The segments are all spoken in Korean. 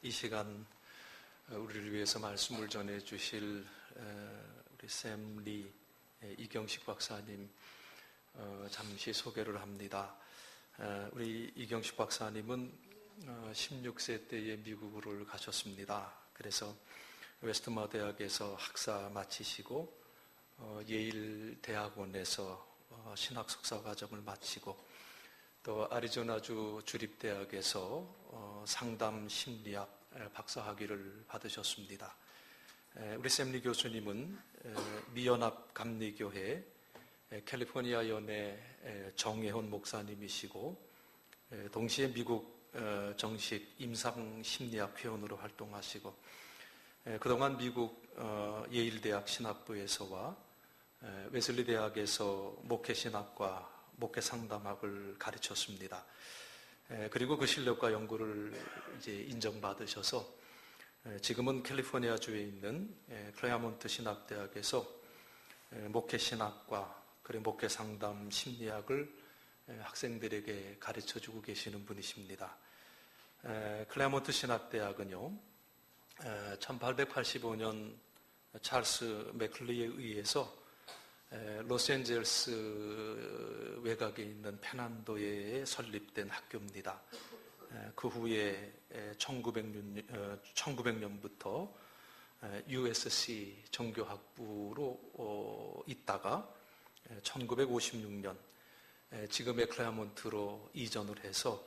이 시간 우리를 위해서 말씀을 전해 주실 우리 샘리 이경식 박사님 잠시 소개를 합니다. 우리 이경식 박사님은 16세 때에 미국을 가셨습니다. 그래서 웨스트머 대학에서 학사 마치시고 예일 대학원에서 신학 석사 과정을 마치고 또 아리조나주 주립대학에서 상담 심리학 박사학위를 받으셨습니다. 우리 샘리 교수님은 미연합 감리교회 캘리포니아 연의 정혜원 목사님이시고 동시에 미국 정식 임상 심리학 회원으로 활동하시고 그동안 미국 예일대학 신학부에서와 웨슬리 대학에서 목회신학과 목회상담학을 가르쳤습니다. 그리고 그 실력과 연구를 이제 인정받으셔서 지금은 캘리포니아주에 있는 클레어몬트 신학대학에서 목회신학과 그리고 목회상담 심리학을 학생들에게 가르쳐주고 계시는 분이십니다. 클레어몬트 신학대학은요, 1885년 찰스 맥클리에 의해서 로스앤젤레스 외곽에 있는 페난도에 설립된 학교입니다. 그 후에 1900년부터 USC 정교학부로 있다가 1956년 지금의 클레어몬트로 이전을 해서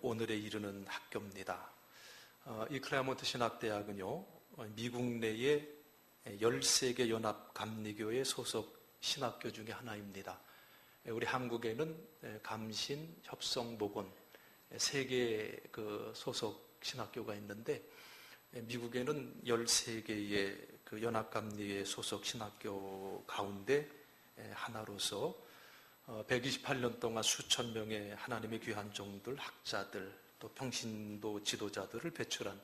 오늘에 이르는 학교입니다. 이 클레어몬트 신학대학은요, 미국 내의 13개 연합 감리교회 소속 신학교 중에 하나입니다. 우리 한국에는 감신, 협성, 목원 3개 그 소속 신학교가 있는데 미국에는 13개의 그 연합감리의 소속 신학교 가운데 하나로서 128년 동안 수천 명의 하나님의 귀한 종들, 학자들, 또 평신도 지도자들을 배출한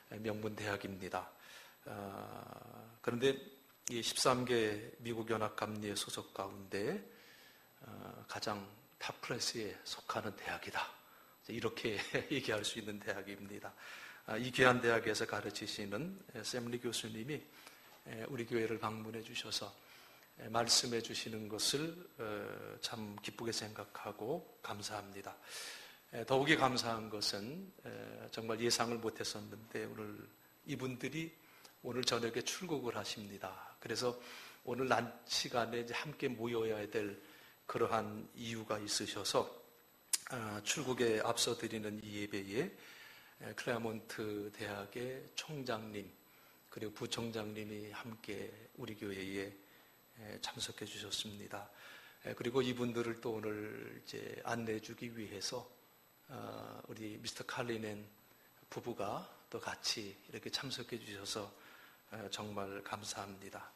명문 대학입니다. 그런데 이 13개 미국 연합감리의 소속 가운데 가장 탑 클래스에 속하는 대학이다. 이렇게 얘기할 수 있는 대학입니다. 이 귀한 대학에서 가르치시는 샘리 교수님이 우리 교회를 방문해 주셔서 말씀해 주시는 것을 참 기쁘게 생각하고 감사합니다. 더욱이 감사한 것은 정말 예상을 못했었는데 오늘 이분들이 오늘 저녁에 출국을 하십니다. 그래서 오늘 낮 시간에 이제 함께 모여야 될 그러한 이유가 있으셔서 출국에 앞서 드리는 이 예배에 클레어몬트 대학의 총장님 그리고 부총장님이 함께 우리 교회에 참석해 주셨습니다. 그리고 이분들을 또 오늘 이제 안내해 주기 위해서 우리 미스터 칼리넨 부부가 또 같이 이렇게 참석해 주셔서 정말 감사합니다.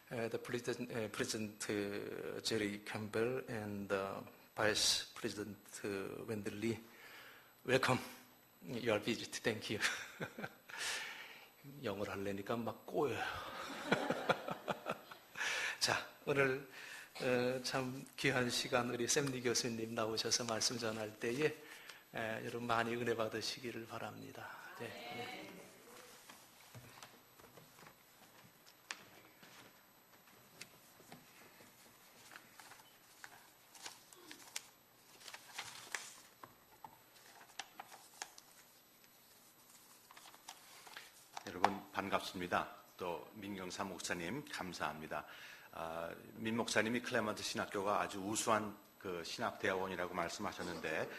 The President Jerry Campbell and Vice President Wendell Lee, welcome your visit. Thank you. 영어를 하려니까 막 꼬여요. 자, 오늘 참 귀한 시간 우리 샘리 교수님 나오셔서 말씀 전할 때에 여러분 많이 은혜 받으시기를 바랍니다. 네. 여러분 반갑습니다. 또 민경삼 목사님 감사합니다. 민 목사님이 클레어몬트 신학교가 아주 우수한 그 신학대학원이라고 말씀하셨는데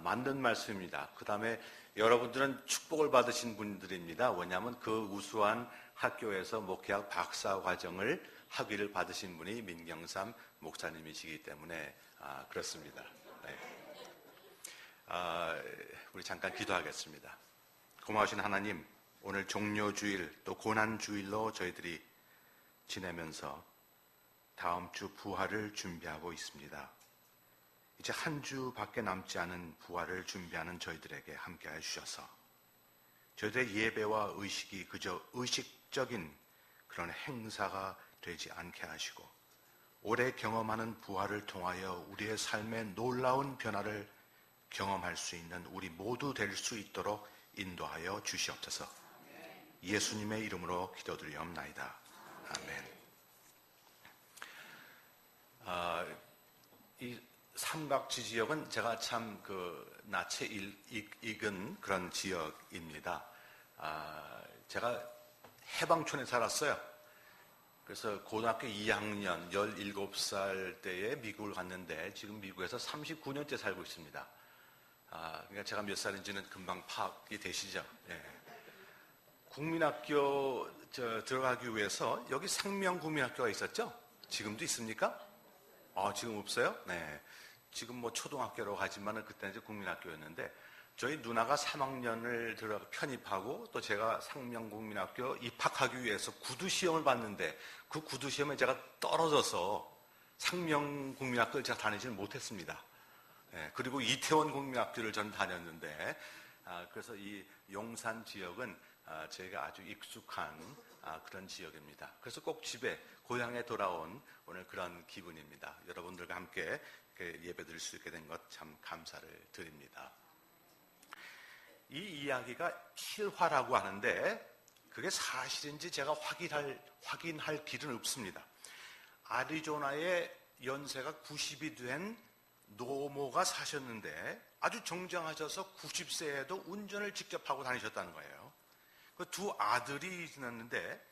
맞는 말씀입니다. 그 다음에 여러분들은 축복을 받으신 분들입니다. 왜냐하면 그 우수한 학교에서 목회학 박사 과정을 학위를 받으신 분이 민경삼 목사님이시기 때문에 그렇습니다. 네. 우리 잠깐 기도하겠습니다. 고마우신 하나님, 오늘 종료주일 또 고난주일로 저희들이 지내면서 다음 주 부활을 준비하고 있습니다. 이제 한 주밖에 남지 않은 부활을 준비하는 저희들에게 함께해 주셔서 저희들의 예배와 의식이 그저 의식적인 그런 행사가 되지 않게 하시고 오래 경험하는 부활을 통하여 우리의 삶의 놀라운 변화를 경험할 수 있는 우리 모두 될 수 있도록 인도하여 주시옵소서. 예수님의 이름으로 기도드리옵나이다. 아멘. 이 삼각지 지역은 제가 참 낯에 익은 그런 지역입니다. 제가 해방촌에 살았어요. 그래서 고등학교 2학년 17살 때에 미국을 갔는데 지금 미국에서 39년째 살고 있습니다. 그러니까 제가 몇 살인지는 금방 파악이 되시죠? 예. 국민학교 들어가기 위해서 여기 생명국민학교가 있었죠? 지금도 있습니까? 지금 없어요? 네. 지금 뭐 초등학교로 가지만은 그때는 이제 국민학교였는데 저희 누나가 3학년을 편입하고 또 제가 생명국민학교 입학하기 위해서 구두시험을 봤는데 그 구두시험에 제가 떨어져서 생명국민학교를 제가 다니지는 못했습니다. 네. 그리고 이태원 국민학교를 저는 다녔는데 그래서 이 용산 지역은 저희가 아주 익숙한 그런 지역입니다. 그래서 꼭 집에 고향에 돌아온 오늘 그런 기분입니다. 여러분들과 함께 예배 드릴 수 있게 된 것 참 감사를 드립니다. 이 이야기가 실화라고 하는데 그게 사실인지 제가 확인할 길은 없습니다. 아리조나에 연세가 90이 된 노모가 사셨는데 아주 정정하셔서 90세에도 운전을 직접 하고 다니셨다는 거예요. 그 두 아들이 있었는데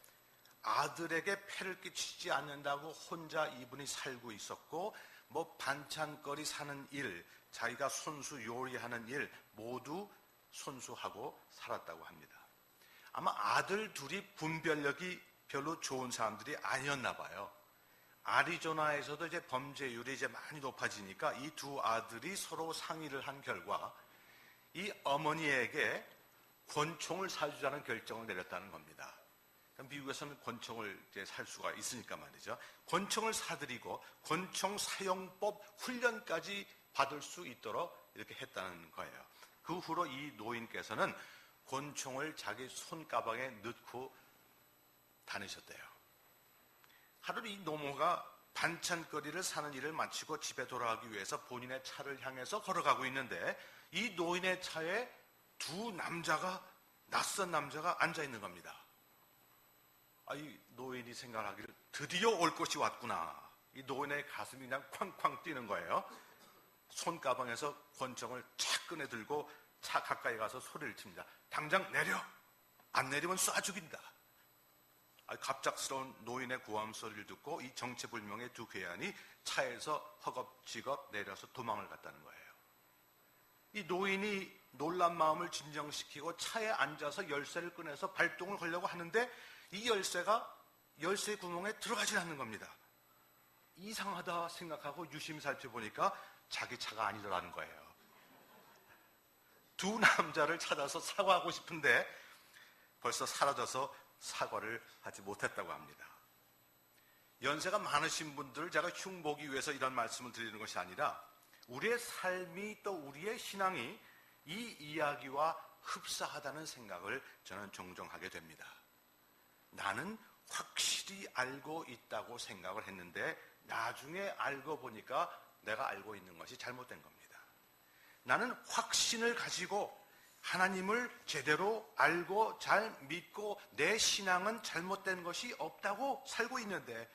아들에게 폐를 끼치지 않는다고 혼자 이분이 살고 있었고 뭐 반찬거리 사는 일, 자기가 손수 요리하는 일 모두 손수하고 살았다고 합니다. 아마 아들 둘이 분별력이 별로 좋은 사람들이 아니었나 봐요. 아리조나에서도 이제 범죄율이 이제 많이 높아지니까 이 두 아들이 서로 상의를 한 결과 이 어머니에게 권총을 사주자는 결정을 내렸다는 겁니다. 미국에서는 권총을 이제 살 수가 있으니까 말이죠. 권총을 사드리고 권총 사용법 훈련까지 받을 수 있도록 이렇게 했다는 거예요. 그 후로 이 노인께서는 권총을 자기 손가방에 넣고 다니셨대요. 하루 이 노모가 반찬거리를 사는 일을 마치고 집에 돌아가기 위해서 본인의 차를 향해서 걸어가고 있는데 이 노인의 차에 낯선 남자가 앉아 있는 겁니다. 이 노인이 생각하기를 드디어 올 것이 왔구나. 이 노인의 가슴이 그냥 쾅쾅 뛰는 거예요. 손가방에서 권총을 착 꺼내 들고 차 가까이 가서 소리를 칩니다. 당장 내려! 안 내리면 쏴 죽인다. 갑작스러운 노인의 고함 소리를 듣고 이 정체불명의 두 괴한이 차에서 허겁지겁 내려서 도망을 갔다는 거예요. 이 노인이 놀란 마음을 진정시키고 차에 앉아서 열쇠를 꺼내서 발동을 걸려고 하는데 이 열쇠가 열쇠 구멍에 들어가지 않는 겁니다. 이상하다 생각하고 유심히 살펴보니까 자기 차가 아니더라는 거예요. 두 남자를 찾아서 사과하고 싶은데 벌써 사라져서 사과를 하지 못했다고 합니다. 연세가 많으신 분들을 제가 흉보기 위해서 이런 말씀을 드리는 것이 아니라 우리의 삶이 또 우리의 신앙이 이 이야기와 흡사하다는 생각을 저는 종종 하게 됩니다. 나는 확실히 알고 있다고 생각을 했는데 나중에 알고 보니까 내가 알고 있는 것이 잘못된 겁니다. 나는 확신을 가지고 하나님을 제대로 알고 잘 믿고 내 신앙은 잘못된 것이 없다고 살고 있는데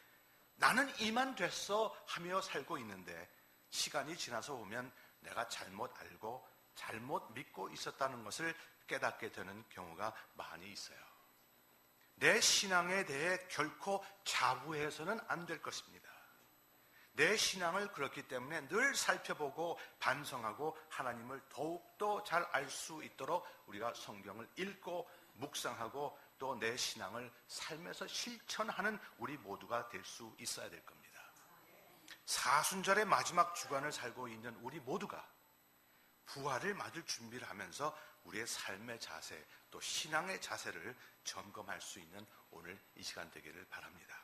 나는 이만 됐어 하며 살고 있는데 시간이 지나서 보면 내가 잘못 알고 잘못 믿고 있었다는 것을 깨닫게 되는 경우가 많이 있어요. 내 신앙에 대해 결코 자부해서는 안 될 것입니다. 내 신앙을 그렇기 때문에 늘 살펴보고 반성하고 하나님을 더욱더 잘 알 수 있도록 우리가 성경을 읽고 묵상하고 또 내 신앙을 삶에서 실천하는 우리 모두가 될 수 있어야 될 겁니다. 사순절의 마지막 주간을 살고 있는 우리 모두가 부활을 맞을 준비를 하면서 우리의 삶의 자세 또 신앙의 자세를 점검할 수 있는 오늘 이 시간 되기를 바랍니다.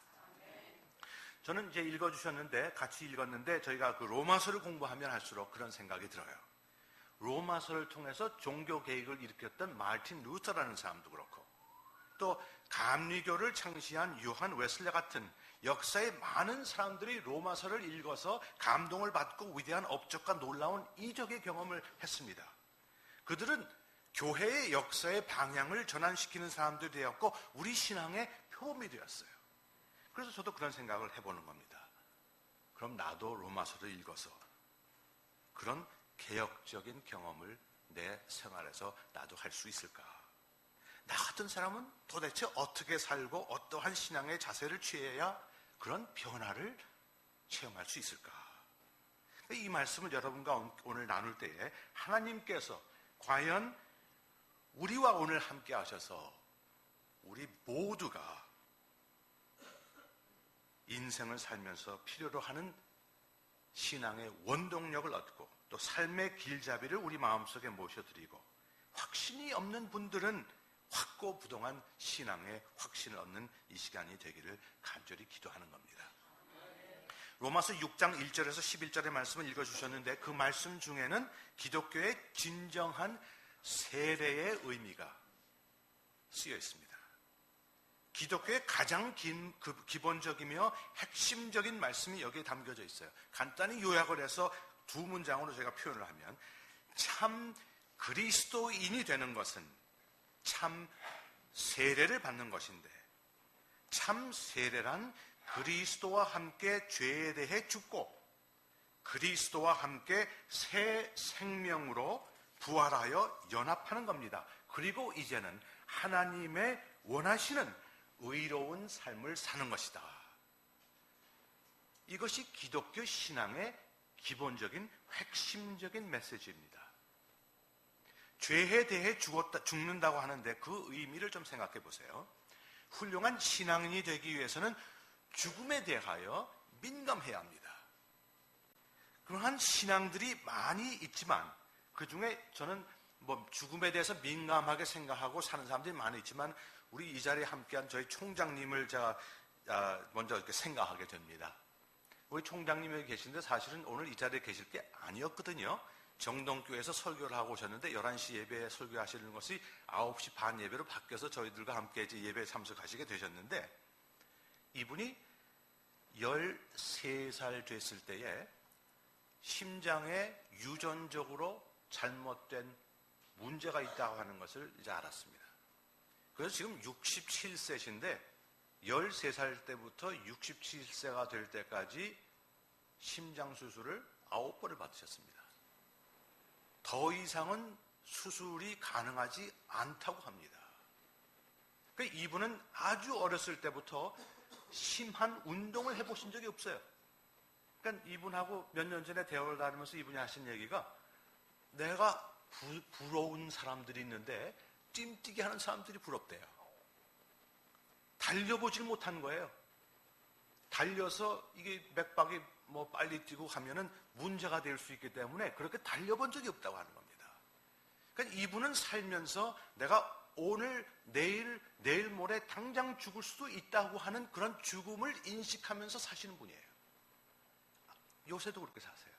저는 이제 읽어주셨는데 같이 읽었는데 저희가 그 로마서를 공부하면 할수록 그런 생각이 들어요. 로마서를 통해서 종교 개혁을 일으켰던 마르틴 루터라는 사람도 그렇고 또 감리교를 창시한 요한 웨슬레 같은 역사의 많은 사람들이 로마서를 읽어서 감동을 받고 위대한 업적과 놀라운 이적의 경험을 했습니다. 그들은 교회의 역사의 방향을 전환시키는 사람들이 되었고 우리 신앙의 표범이 되었어요. 그래서 저도 그런 생각을 해보는 겁니다. 그럼 나도 로마서를 읽어서 그런 개혁적인 경험을 내 생활에서 나도 할 수 있을까? 나 같은 사람은 도대체 어떻게 살고 어떠한 신앙의 자세를 취해야 그런 변화를 체험할 수 있을까? 이 말씀을 여러분과 오늘 나눌 때에 하나님께서 과연 우리와 오늘 함께 하셔서 우리 모두가 인생을 살면서 필요로 하는 신앙의 원동력을 얻고 또 삶의 길잡이를 우리 마음속에 모셔드리고 확신이 없는 분들은 확고부동한 신앙의 확신을 얻는 이 시간이 되기를 간절히 기도하는 겁니다. 로마서 6장 1절에서 11절의 말씀을 읽어주셨는데 그 말씀 중에는 기독교의 진정한 세례의 의미가 쓰여 있습니다. 기독교의 가장 기본적이며 핵심적인 말씀이 여기에 담겨져 있어요. 간단히 요약을 해서 두 문장으로 제가 표현을 하면 참 그리스도인이 되는 것은 참 세례를 받는 것인데 참 세례란 그리스도와 함께 죄에 대해 죽고 그리스도와 함께 새 생명으로 부활하여 연합하는 겁니다. 그리고 이제는 하나님의 원하시는 의로운 삶을 사는 것이다. 이것이 기독교 신앙의 기본적인 핵심적인 메시지입니다. 죄에 대해 죽는다고 하는데 그 의미를 좀 생각해 보세요. 훌륭한 신앙인이 되기 위해서는 죽음에 대하여 민감해야 합니다. 그러한 신앙들이 많이 있지만 그 중에 저는 죽음에 대해서 민감하게 생각하고 사는 사람들이 많이 있지만 우리 이 자리에 함께한 저희 총장님을 제가 먼저 이렇게 생각하게 됩니다. 우리 총장님이 여기 계신데 사실은 오늘 이 자리에 계실 게 아니었거든요. 정동교회에서 설교를 하고 오셨는데 11시 예배에 설교하시는 것이 9시 반 예배로 바뀌어서 저희들과 함께 이제 예배에 참석하시게 되셨는데 이분이 13살 됐을 때에 심장에 유전적으로 잘못된 문제가 있다고 하는 것을 이제 알았습니다. 그래서 지금 67세신데 13살 때부터 67세가 될 때까지 심장 수술을 9번을 받으셨습니다. 더 이상은 수술이 가능하지 않다고 합니다. 그러니까 이분은 아주 어렸을 때부터 심한 운동을 해보신 적이 없어요. 그러니까 이분하고 몇 년 전에 대화를 나누면서 이분이 하신 얘기가 내가 부러운 사람들이 있는데 찜뛰기 하는 사람들이 부럽대요. 달려보질 못한 거예요. 달려서 이게 맥박이 빨리 뛰고 하면은 문제가 될 수 있기 때문에 그렇게 달려본 적이 없다고 하는 겁니다. 그러니까 이분은 살면서 내가 오늘, 내일 모레 당장 죽을 수도 있다고 하는 그런 죽음을 인식하면서 사시는 분이에요. 요새도 그렇게 사세요.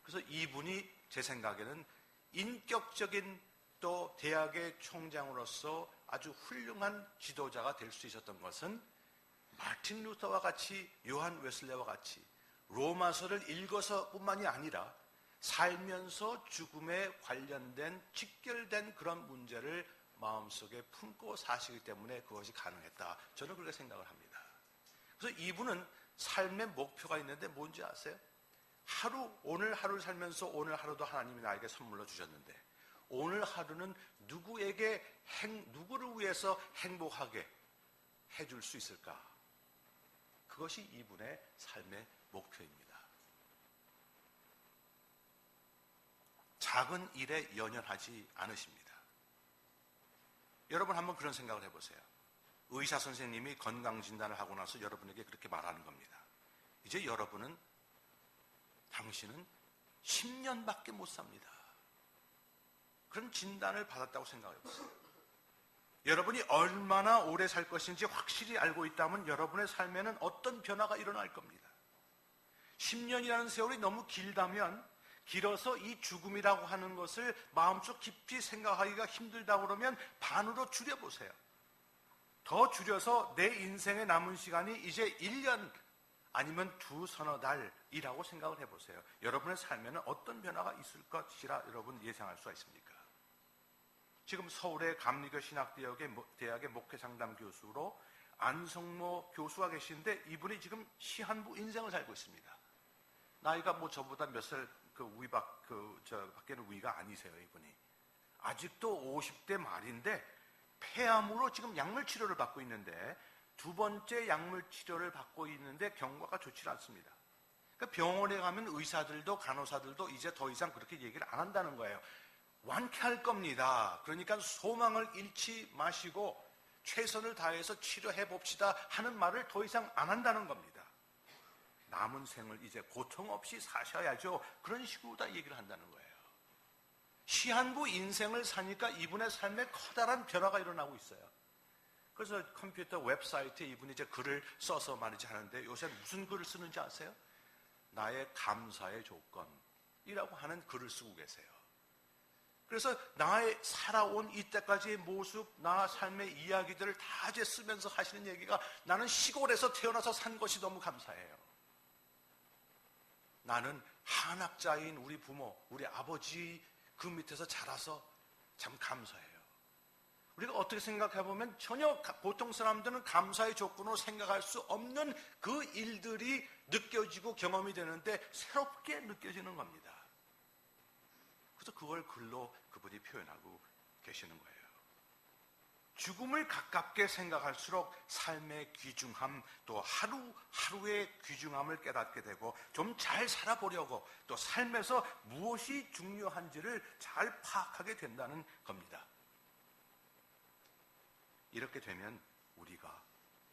그래서 이분이 제 생각에는 인격적인 또 대학의 총장으로서 아주 훌륭한 지도자가 될 수 있었던 것은 마틴 루터와 같이 요한 웨슬레와 같이 로마서를 읽어서 뿐만이 아니라 살면서 죽음에 관련된 직결된 그런 문제를 마음속에 품고 사시기 때문에 그것이 가능했다. 저는 그렇게 생각을 합니다. 그래서 이분은 삶의 목표가 있는데 뭔지 아세요? 오늘 하루를 살면서 오늘 하루도 하나님이 나에게 선물로 주셨는데 오늘 하루는 누구를 위해서 행복하게 해줄 수 있을까? 그것이 이분의 삶의 목표입니다. 작은 일에 연연하지 않으십니다. 여러분 한번 그런 생각을 해보세요. 의사 선생님이 건강진단을 하고 나서 여러분에게 그렇게 말하는 겁니다. 이제 당신은 10년밖에 못 삽니다. 그런 진단을 받았다고 생각해보세요. 여러분이 얼마나 오래 살 것인지 확실히 알고 있다면 여러분의 삶에는 어떤 변화가 일어날 겁니다. 10년이라는 세월이 너무 길어서 이 죽음이라고 하는 것을 마음속 깊이 생각하기가 힘들다고 그러면 반으로 줄여보세요. 더 줄여서 내 인생에 남은 시간이 이제 1년 아니면 서너 달이라고 생각을 해보세요. 여러분의 삶에는 어떤 변화가 있을 것이라 여러분 예상할 수가 있습니까? 지금 서울의 감리교 신학대학의 목회상담 교수로 안성모 교수가 계신데 이분이 지금 시한부 인생을 살고 있습니다. 나이가 뭐 저보다 몇 살 밖에는 위가 아니세요, 이분이. 아직도 50대 말인데 폐암으로 지금 약물 치료를 받고 있는데 두 번째 약물 치료를 받고 있는데 경과가 좋지 않습니다. 그러니까 병원에 가면 의사들도 간호사들도 이제 더 이상 그렇게 얘기를 안 한다는 거예요. 완쾌할 겁니다. 그러니까 소망을 잃지 마시고 최선을 다해서 치료해 봅시다 하는 말을 더 이상 안 한다는 겁니다. 남은 생을 이제 고통 없이 사셔야죠. 그런 식으로 다 얘기를 한다는 거예요. 시한부 인생을 사니까 이분의 삶에 커다란 변화가 일어나고 있어요. 그래서 컴퓨터 웹사이트에 이분이 이제 글을 써서 말이지 하는데 요새 무슨 글을 쓰는지 아세요? 나의 감사의 조건이라고 하는 글을 쓰고 계세요. 그래서 나의 살아온 이때까지의 모습, 나 삶의 이야기들을 다 이제 쓰면서 하시는 얘기가 나는 시골에서 태어나서 산 것이 너무 감사해요. 나는 한학자인 우리 부모, 우리 아버지 그 밑에서 자라서 참 감사해요. 우리가 어떻게 생각해보면 전혀 보통 사람들은 감사의 조건으로 생각할 수 없는 그 일들이 느껴지고 경험이 되는데 새롭게 느껴지는 겁니다. 그래서 그걸 글로 그분이 표현하고 계시는 거예요. 죽음을 가깝게 생각할수록 삶의 귀중함, 또 하루하루의 귀중함을 깨닫게 되고 좀 잘 살아보려고 또 삶에서 무엇이 중요한지를 잘 파악하게 된다는 겁니다. 이렇게 되면 우리가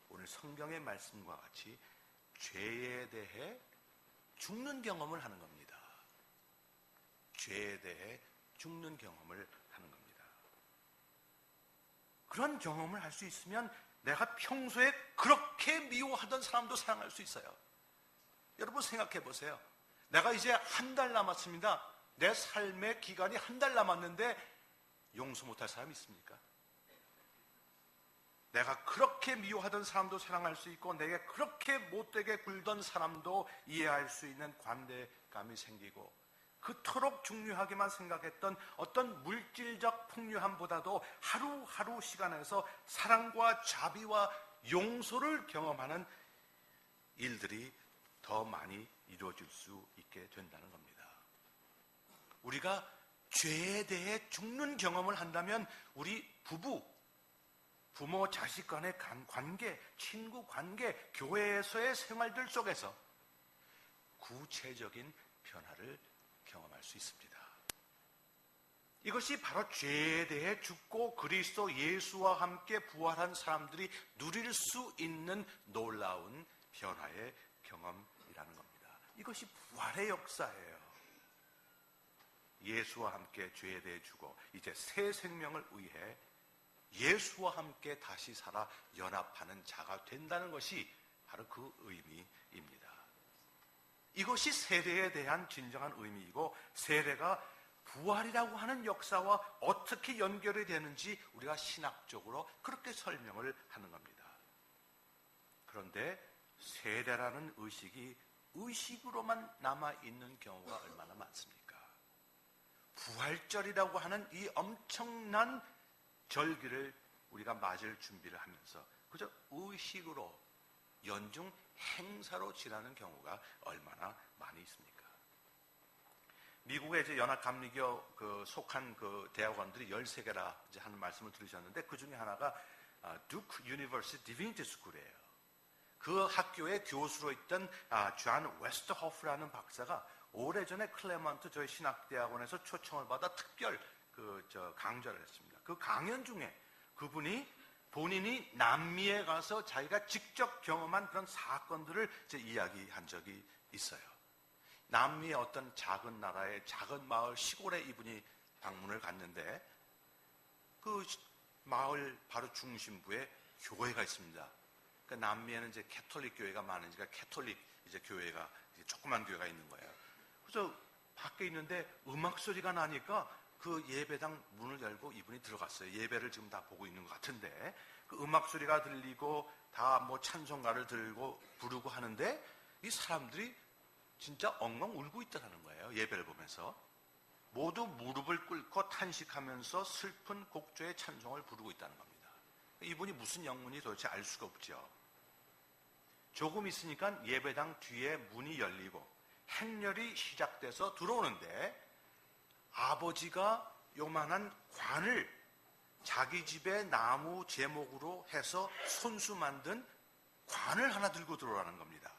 오늘 성경의 말씀과 같이 죄에 대해 죽는 경험을 하는 겁니다. 죄에 대해 죽는 경험을 하는 겁니다. 그런 경험을 할 수 있으면 내가 평소에 그렇게 미워하던 사람도 사랑할 수 있어요. 여러분 생각해 보세요. 내가 이제 한 달 남았습니다. 내 삶의 기간이 한 달 남았는데 용서 못할 사람이 있습니까? 내가 그렇게 미워하던 사람도 사랑할 수 있고 내게 그렇게 못되게 굴던 사람도 이해할 수 있는 관대감이 생기고 그토록 중요하게만 생각했던 어떤 물질적 풍요함보다도 하루하루 시간에서 사랑과 자비와 용서를 경험하는 일들이 더 많이 이루어질 수 있게 된다는 겁니다. 우리가 죄에 대해 죽는 경험을 한다면 우리 부모 자식 간의 관계, 친구 관계, 교회에서의 생활들 속에서 구체적인 변화를 경험할 수 있습니다. 이것이 바로 죄에 대해 죽고 그리스도 예수와 함께 부활한 사람들이 누릴 수 있는 놀라운 변화의 경험이라는 겁니다. 이것이 부활의 역사예요. 예수와 함께 죄에 대해 죽어 이제 새 생명을 위해 예수와 함께 다시 살아 연합하는 자가 된다는 것이 바로 그 의미입니다. 이것이 세례에 대한 진정한 의미이고 세례가 부활이라고 하는 역사와 어떻게 연결이 되는지 우리가 신학적으로 그렇게 설명을 하는 겁니다. 그런데 세례라는 의식이 의식으로만 남아있는 경우가 얼마나 많습니까? 부활절이라고 하는 이 엄청난 절기를 우리가 맞을 준비를 하면서 그저 의식으로 연중 행사로 지나는 경우가 얼마나 많이 있습니까? 미국의 이제 연합감리교 속한 그 대학원들이 13개라 이제 하는 말씀을 들으셨는데 그 중에 하나가 Duke University Divinity School이에요. 그 학교의 교수로 있던 존 웨스트호프라는 박사가 오래전에 클레먼트 저희 신학대학원에서 초청을 받아 특별 강좌를 했습니다. 그 강연 중에 그분이 본인이 남미에 가서 자기가 직접 경험한 그런 사건들을 이제 이야기한 적이 있어요. 남미의 어떤 작은 나라의 작은 마을 시골에 이분이 방문을 갔는데 그 마을 바로 중심부에 교회가 있습니다. 그러니까 남미에는 이제 캐톨릭 교회가 많으니까 캐톨릭 이제 교회가 이제 조그만 교회가 있는 거예요. 그래서 밖에 있는데 음악 소리가 나니까 그 예배당 문을 열고 이분이 들어갔어요. 예배를 지금 다 보고 있는 것 같은데 그 음악 소리가 들리고 다 뭐 찬송가를 들고 부르고 하는데 이 사람들이 진짜 엉엉 울고 있더라는 거예요. 예배를 보면서. 모두 무릎을 꿇고 탄식하면서 슬픈 곡조의 찬송을 부르고 있다는 겁니다. 이분이 무슨 영문이 도대체 알 수가 없죠. 조금 있으니까 예배당 뒤에 문이 열리고 행렬이 시작돼서 들어오는데 아버지가 요만한 관을 자기 집에 나무 제목으로 해서 손수 만든 관을 하나 들고 들어오라는 겁니다.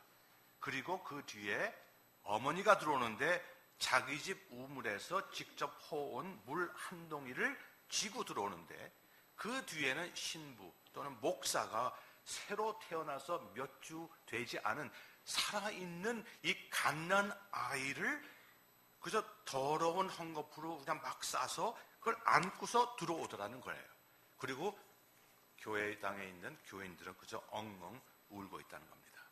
그리고 그 뒤에 어머니가 들어오는데 자기 집 우물에서 직접 퍼온 물 한 동이를 쥐고 들어오는데 그 뒤에는 신부 또는 목사가 새로 태어나서 몇 주 되지 않은 살아있는 이 갓난 아이를 그저 더러운 헝겊으로 그냥 막 싸서 그걸 안고서 들어오더라는 거예요. 그리고 교회당에 있는 교인들은 그저 엉엉 울고 있다는 겁니다.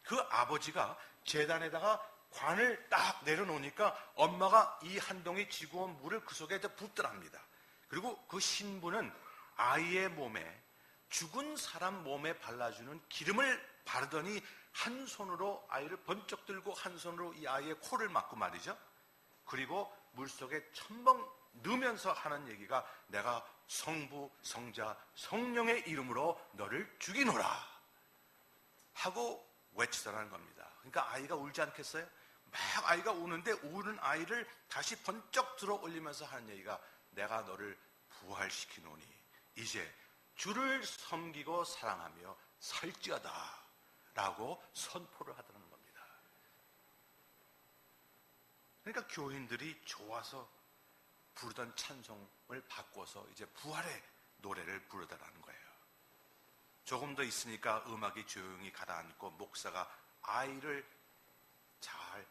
그 아버지가 제단에다가 관을 딱 내려놓으니까 엄마가 이 한 동이 지고 온 물을 그 속에 붓더랍니다. 그리고 그 신부는 아이의 몸에 죽은 사람 몸에 발라주는 기름을 바르더니 한 손으로 아이를 번쩍 들고 한 손으로 이 아이의 코를 막고 말이죠. 그리고 물속에 첨벙 넣으면서 하는 얘기가 내가 성부, 성자, 성령의 이름으로 너를 죽이노라 하고 외치더라는 겁니다. 그러니까 아이가 울지 않겠어요? 막 아이가 우는데 우는 아이를 다시 번쩍 들어 올리면서 하는 얘기가 내가 너를 부활시키노니 이제 주를 섬기고 사랑하며 살지어다 라고 선포를 하더라는 겁니다. 그러니까 교인들이 좋아서 부르던 찬송을 바꿔서 이제 부활의 노래를 부르더라는 거예요. 조금 더 있으니까 음악이 조용히 가라앉고 목사가 아이를 잘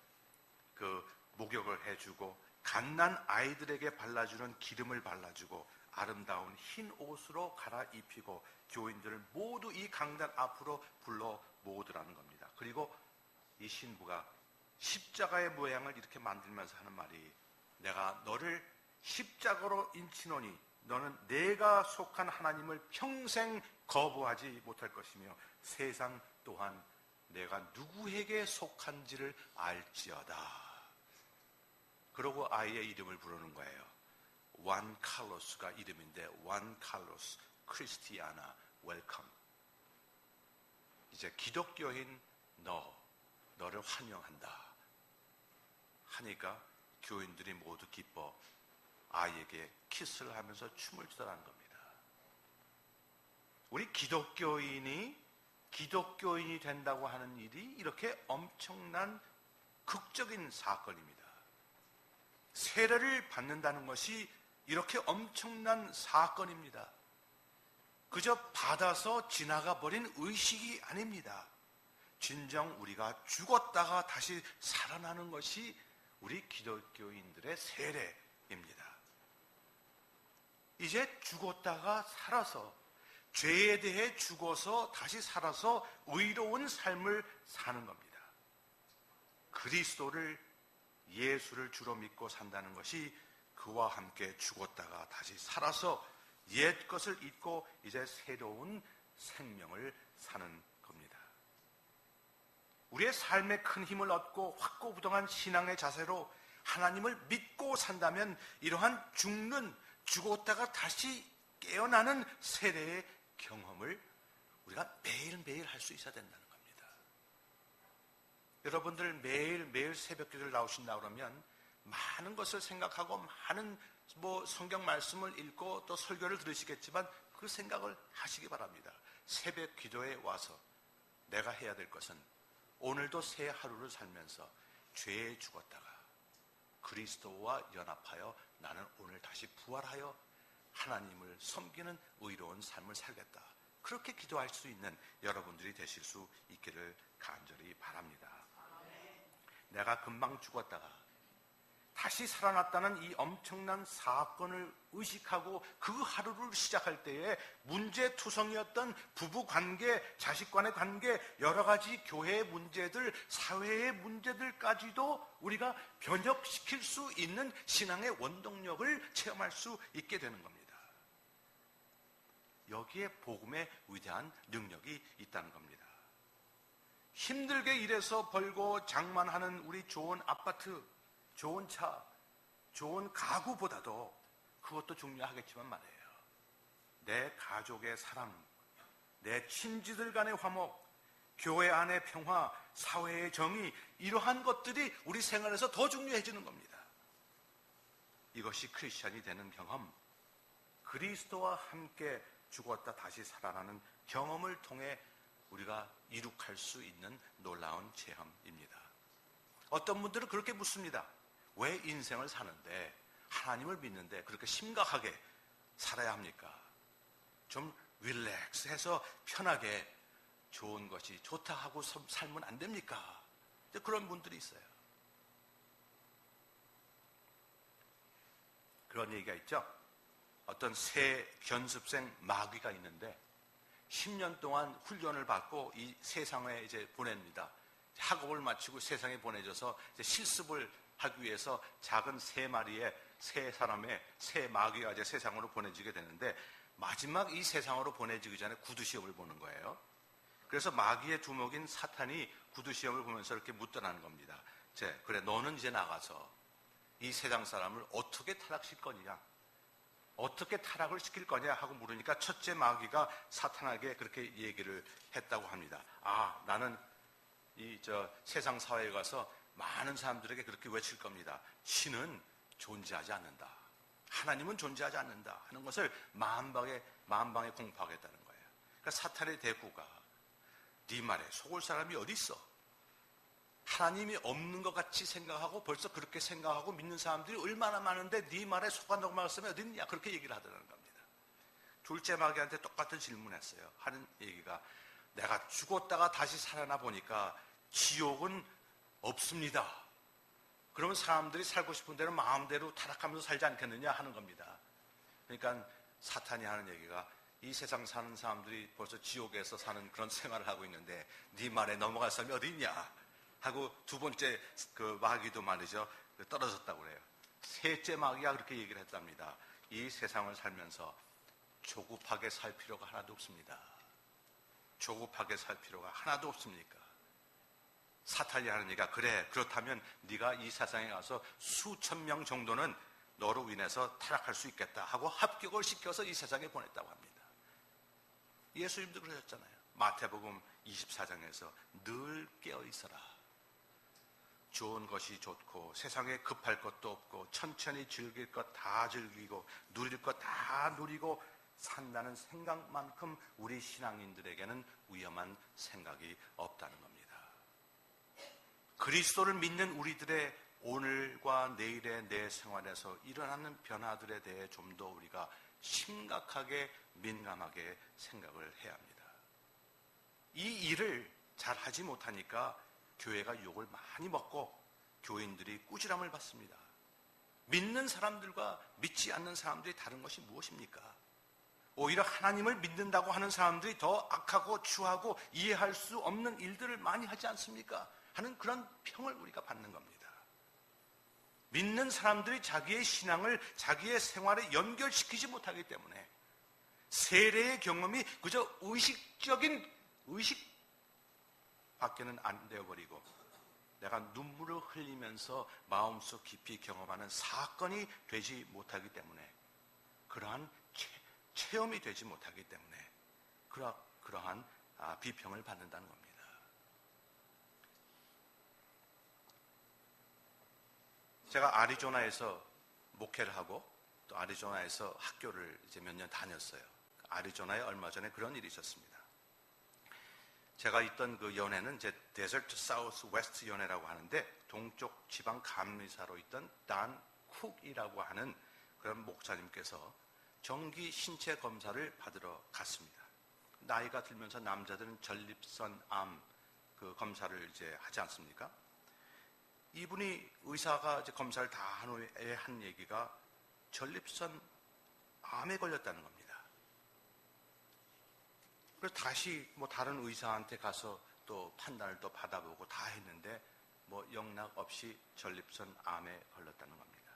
목욕을 해주고 갓난 아이들에게 발라주는 기름을 발라주고 아름다운 흰 옷으로 갈아입히고 교인들을 모두 이 강단 앞으로 불러 모으더라는 겁니다. 그리고 이 신부가 십자가의 모양을 이렇게 만들면서 하는 말이 내가 너를 십자가로 인치노니 너는 내가 속한 하나님을 평생 거부하지 못할 것이며 세상 또한 내가 누구에게 속한지를 알지어다. 그러고 아이의 이름을 부르는 거예요. 완 칼로스가 이름인데 완 칼로스 크리스티아나 웰컴. 이제 기독교인 너를 환영한다 하니까 교인들이 모두 기뻐 아이에게 키스를 하면서 춤을 추더라는 겁니다. 우리 기독교인이 된다고 하는 일이 이렇게 엄청난 극적인 사건입니다. 세례를 받는다는 것이 이렇게 엄청난 사건입니다. 그저 받아서 지나가 버린 의식이 아닙니다. 진정 우리가 죽었다가 다시 살아나는 것이 우리 기독교인들의 세례입니다. 이제 죽었다가 살아서 죄에 대해 죽어서 다시 살아서 의로운 삶을 사는 겁니다. 그리스도를 예수를 주로 믿고 산다는 것이 그와 함께 죽었다가 다시 살아서 옛 것을 잊고 이제 새로운 생명을 사는 겁니다. 우리의 삶에 큰 힘을 얻고 확고부동한 신앙의 자세로 하나님을 믿고 산다면 이러한 죽었다가 다시 깨어나는 세례의 경험을 우리가 매일매일 할 수 있어야 된다는 겁니다. 여러분들 매일매일 새벽 기도를 나오신다 그러면 많은 것을 생각하고 많은 성경 말씀을 읽고 또 설교를 들으시겠지만 그 생각을 하시기 바랍니다. 새벽 기도에 와서 내가 해야 될 것은 오늘도 새 하루를 살면서 죄에 죽었다가 그리스도와 연합하여 나는 오늘 다시 부활하여 하나님을 섬기는 의로운 삶을 살겠다. 그렇게 기도할 수 있는 여러분들이 되실 수 있기를 간절히 바랍니다. 내가 금방 죽었다가 다시 살아났다는 이 엄청난 사건을 의식하고 그 하루를 시작할 때에 문제투성이었던 부부관계, 자식간의 관계, 여러 가지 교회의 문제들, 사회의 문제들까지도 우리가 변혁시킬 수 있는 신앙의 원동력을 체험할 수 있게 되는 겁니다. 여기에 복음의 위대한 능력이 있다는 겁니다. 힘들게 일해서 벌고 장만하는 우리 좋은 아파트, 좋은 차, 좋은 가구보다도 그것도 중요하겠지만 말이에요. 내 가족의 사랑, 내 친지들 간의 화목, 교회 안의 평화, 사회의 정의, 이러한 것들이 우리 생활에서 더 중요해지는 겁니다. 이것이 크리스찬이 되는 경험, 그리스도와 함께 죽었다 다시 살아나는 경험을 통해 우리가 이룩할 수 있는 놀라운 체험입니다. 어떤 분들은 그렇게 묻습니다. 왜 인생을 사는데, 하나님을 믿는데 그렇게 심각하게 살아야 합니까? 좀 릴렉스해서 편하게 좋은 것이 좋다 하고 살면 안 됩니까? 그런 분들이 있어요. 그런 얘기가 있죠. 어떤 새 견습생 마귀가 있는데 10년 동안 훈련을 받고 이 세상에 이제 보냅니다. 학업을 마치고 세상에 보내져서 이제 실습을 하기 위해서 작은 세 마리의 세 사람의 새 마귀가 이제 세상으로 보내지게 되는데, 마지막 이 세상으로 보내지기 전에 구두시험을 보는 거예요. 그래서 마귀의 두목인 사탄이 구두시험을 보면서 이렇게 묻더라는 겁니다. 그래, 너는 이제 나가서 이 세상 사람을 어떻게 타락시킬 거냐, 어떻게 타락을 시킬 거냐 하고 물으니까 첫째 마귀가 사탄에게 그렇게 얘기를 했다고 합니다. 나는 세상 사회에 가서 많은 사람들에게 그렇게 외칠 겁니다. 신은 존재하지 않는다, 하나님은 존재하지 않는다 하는 것을 마음방에 공포하겠다는 거예요. 그러니까 사탄의 대꾸가, 네 말에 속을 사람이 어디 있어? 하나님이 없는 것 같이 생각하고 벌써 그렇게 생각하고 믿는 사람들이 얼마나 많은데 네 말에 속한다고 말씀이 어디 있냐, 그렇게 얘기를 하더라는 겁니다. 둘째 마귀한테 똑같은 질문했어요. 하는 얘기가, 내가 죽었다가 다시 살아나 보니까 지옥은 없습니다. 그러면 사람들이 살고 싶은 대로 마음대로 타락하면서 살지 않겠느냐 하는 겁니다. 그러니까 사탄이 하는 얘기가, 이 세상 사는 사람들이 벌써 지옥에서 사는 그런 생활을 하고 있는데 네 말에 넘어갈 사람이 어디 있냐 하고, 두 번째 그 마귀도 말이죠, 떨어졌다고 그래요. 셋째 마귀가 그렇게 얘기를 했답니다. 이 세상을 살면서 조급하게 살 필요가 하나도 없습니다. 조급하게 살 필요가 하나도 없습니까? 사탄이 하는 얘기가, 그래, 그렇다면 네가 이 세상에 가서 수천 명 정도는 너로 인해서 타락할 수 있겠다 하고 합격을 시켜서 이 세상에 보냈다고 합니다. 예수님도 그러셨잖아요. 마태복음 24장에서 늘 깨어 있어라. 좋은 것이 좋고 세상에 급할 것도 없고 천천히 즐길 것 다 즐기고 누릴 것 다 누리고 산다는 생각만큼 우리 신앙인들에게는 위험한 생각이 없다는 겁니다. 그리스도를 믿는 우리들의 오늘과 내일의 내 생활에서 일어나는 변화들에 대해 좀 더 우리가 심각하게 민감하게 생각을 해야 합니다. 이 일을 잘 하지 못하니까 교회가 욕을 많이 먹고 교인들이 꾸지람을 받습니다. 믿는 사람들과 믿지 않는 사람들이 다른 것이 무엇입니까? 오히려 하나님을 믿는다고 하는 사람들이 더 악하고 추하고 이해할 수 없는 일들을 많이 하지 않습니까? 하는 그런 평을 우리가 받는 겁니다. 믿는 사람들이 자기의 신앙을 자기의 생활에 연결시키지 못하기 때문에 세례의 경험이 그저 의식적인 의식 밖에는 안 되어버리고 내가 눈물을 흘리면서 마음속 깊이 경험하는 사건이 되지 못하기 때문에, 그러한 체험이 되지 못하기 때문에 그러한 비평을 받는다는 겁니다. 제가 아리조나에서 목회를 하고 또 아리조나에서 학교를 이제 몇 년 다녔어요. 아리조나에 얼마 전에 그런 일이 있었습니다. 제가 있던 그 연회는 이제 데저트 사우스 웨스트 연회라고 하는데, 동쪽 지방 감리사로 있던 단 쿡이라고 하는 그런 목사님께서 정기 신체 검사를 받으러 갔습니다. 나이가 들면서 남자들은 전립선 암 그 검사를 이제 하지 않습니까? 이분이 의사가 이제 검사를 다 한 후에 한 얘기가 전립선 암에 걸렸다는 겁니다. 그래서 다시 다른 의사한테 가서 또 판단을 또 받아보고 다 했는데 영락 없이 전립선 암에 걸렸다는 겁니다.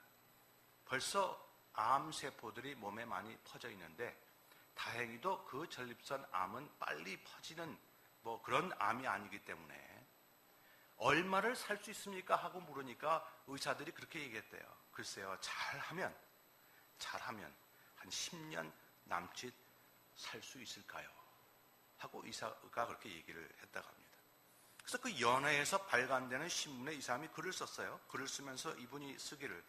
벌써 암세포들이 몸에 많이 퍼져 있는데 다행히도 그 전립선 암은 빨리 퍼지는 그런 암이 아니기 때문에 얼마를 살 수 있습니까? 하고 물으니까 의사들이 그렇게 얘기했대요. 글쎄요, 잘하면 한 10년 남짓 살 수 있을까요? 하고 의사가 그렇게 얘기를 했다고 합니다. 그래서 그 연회에서 발간되는 신문에 이 사람이 글을 썼어요. 글을 쓰면서 이분이 쓰기를,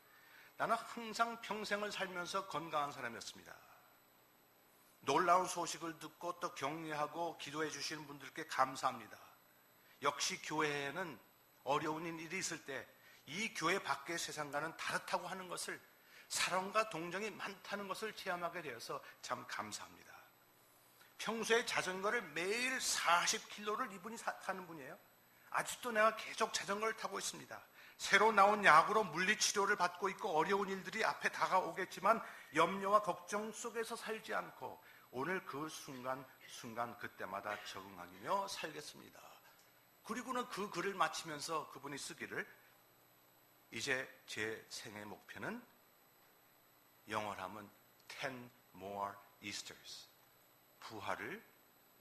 나는 항상 평생을 살면서 건강한 사람이었습니다. 놀라운 소식을 듣고 또 격려하고 기도해 주시는 분들께 감사합니다. 역시 교회에는 어려운 일이 있을 때 이 교회 밖의 세상과는 다르다고 하는 것을, 사랑과 동정이 많다는 것을 체험하게 되어서 참 감사합니다. 평소에 자전거를 매일 40km를 이분이 타는 분이에요. 아직도 내가 계속 자전거를 타고 있습니다. 새로 나온 약으로 물리치료를 받고 있고 어려운 일들이 앞에 다가오겠지만 염려와 걱정 속에서 살지 않고 오늘 그 순간 그때마다 적응하며 살겠습니다. 그리고는 그 글을 마치면서 그분이 쓰기를, 이제 제 생애 목표는 영어로 하면 10 more Easters, 부활을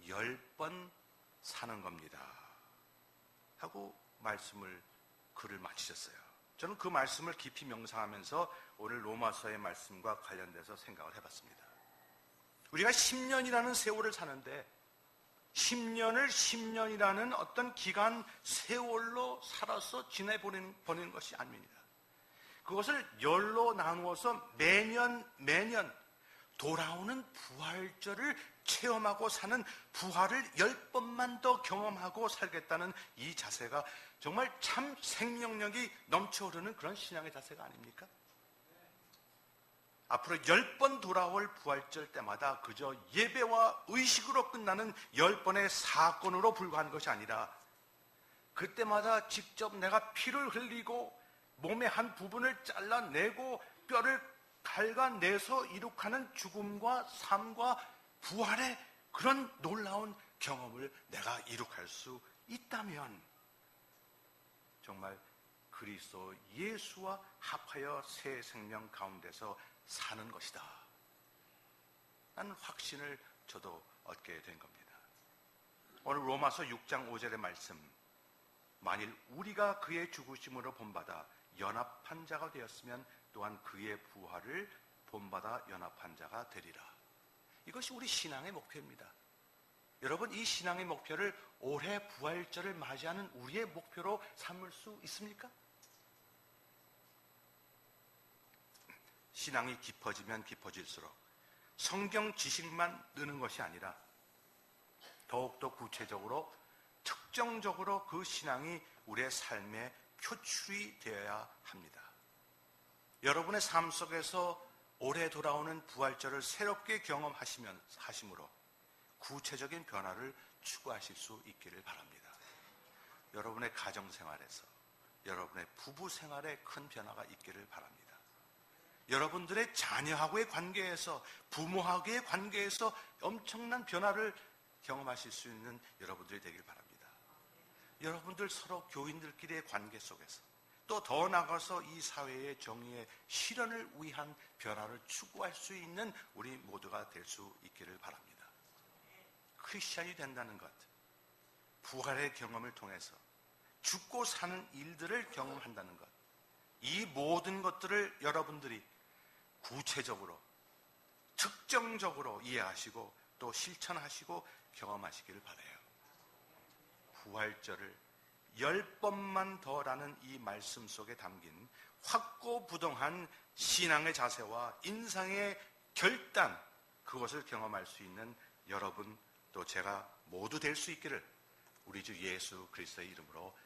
10번 사는 겁니다 하고 글을 마치셨어요. 저는 그 말씀을 깊이 명상하면서 오늘 로마서의 말씀과 관련돼서 생각을 해봤습니다. 우리가 10년이라는 세월을 사는데 10년이라는 어떤 기간 세월로 살아서 지내보내는 것이 아닙니다. 그것을 열로 나누어서 매년 돌아오는 부활절을 체험하고 사는, 부활을 10번만 더 경험하고 살겠다는 이 자세가 정말 참 생명력이 넘쳐흐르는 그런 신앙의 자세가 아닙니까? 앞으로 10번 돌아올 부활절 때마다 그저 예배와 의식으로 끝나는 10번의 사건으로 불과한 것이 아니라, 그때마다 직접 내가 피를 흘리고 몸의 한 부분을 잘라내고 뼈를 갈가내서 이룩하는 죽음과 삶과 부활의 그런 놀라운 경험을 내가 이룩할 수 있다면 정말 그리스도 예수와 합하여 새 생명 가운데서 사는 것이다. 라는 확신을 저도 얻게 된 겁니다. 오늘 로마서 6장 5절의 말씀, 만일 우리가 그의 죽으심으로 본받아 연합한 자가 되었으면 또한 그의 부활을 본받아 연합한 자가 되리라. 이것이 우리 신앙의 목표입니다. 여러분, 이 신앙의 목표를 올해 부활절을 맞이하는 우리의 목표로 삼을 수 있습니까? 신앙이 깊어지면 깊어질수록 성경 지식만 느는 것이 아니라 더욱더 구체적으로 특정적으로 그 신앙이 우리의 삶에 표출이 되어야 합니다. 여러분의 삶 속에서 올해 돌아오는 부활절을 새롭게 경험하심으로 구체적인 변화를 추구하실 수 있기를 바랍니다. 여러분의 가정생활에서, 여러분의 부부생활에 큰 변화가 있기를 바랍니다. 여러분들의 자녀하고의 관계에서, 부모하고의 관계에서 엄청난 변화를 경험하실 수 있는 여러분들이 되길 바랍니다. 여러분들 서로 교인들끼리의 관계 속에서, 또 더 나아가서 이 사회의 정의의 실현을 위한 변화를 추구할 수 있는 우리 모두가 될 수 있기를 바랍니다. 크리스찬이 된다는 것, 부활의 경험을 통해서 죽고 사는 일들을 경험한다는 것, 이 모든 것들을 여러분들이 구체적으로, 특정적으로 이해하시고 또 실천하시고 경험하시기를 바라요. 부활절을 10번만 더라는 이 말씀 속에 담긴 확고부동한 신앙의 자세와 인상의 결단, 그것을 경험할 수 있는 여러분, 또 제가 모두 될 수 있기를 우리 주 예수 그리스도의 이름으로